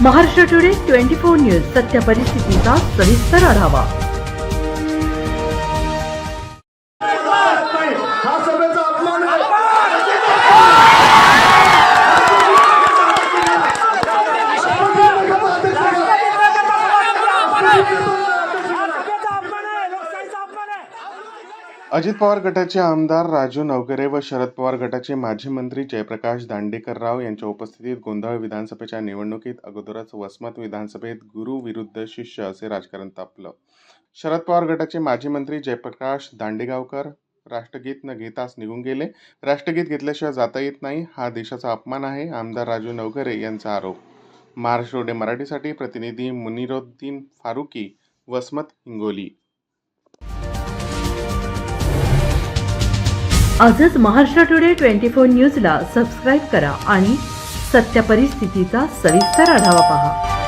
Maharashtra today 24 news सत्य परिस्थितीचा सविस्तर आढावा। हा सभेचा अपमान आहे। अजित पवार गटाचे आमदार राजू नवघरे व शरद पवार गटाचे माजी मंत्री जयप्रकाश दांडेकरराव यांच्या उपस्थितीत गोंधळ विधानसभेच्या निवडणुकीत अगोदरच वसमत विधानसभेत गुरु विरुद्ध शिष्य असे राजकारण तापलं। शरद पवार गटाचे माजी मंत्री जयप्रकाश दांडेगावकर राष्ट्रगीत न घेताच निघून गेले। राष्ट्रगीत घेतल्याशिवाय जाता येत नाही, हा देशाचा अपमान आहे, आमदार राजू नवघरे यांचा आरोप। महाराष्ट्र टुडे मराठीसाठी प्रतिनिधी मुनीरुद्दीन फारुकी, वसमत, हिंगोली। आजच महाराष्ट्र टुडे 24 न्यूजला सबस्क्राईब करा आणि सत्य परिस्थितीचा सविस्तर आढावा पहा।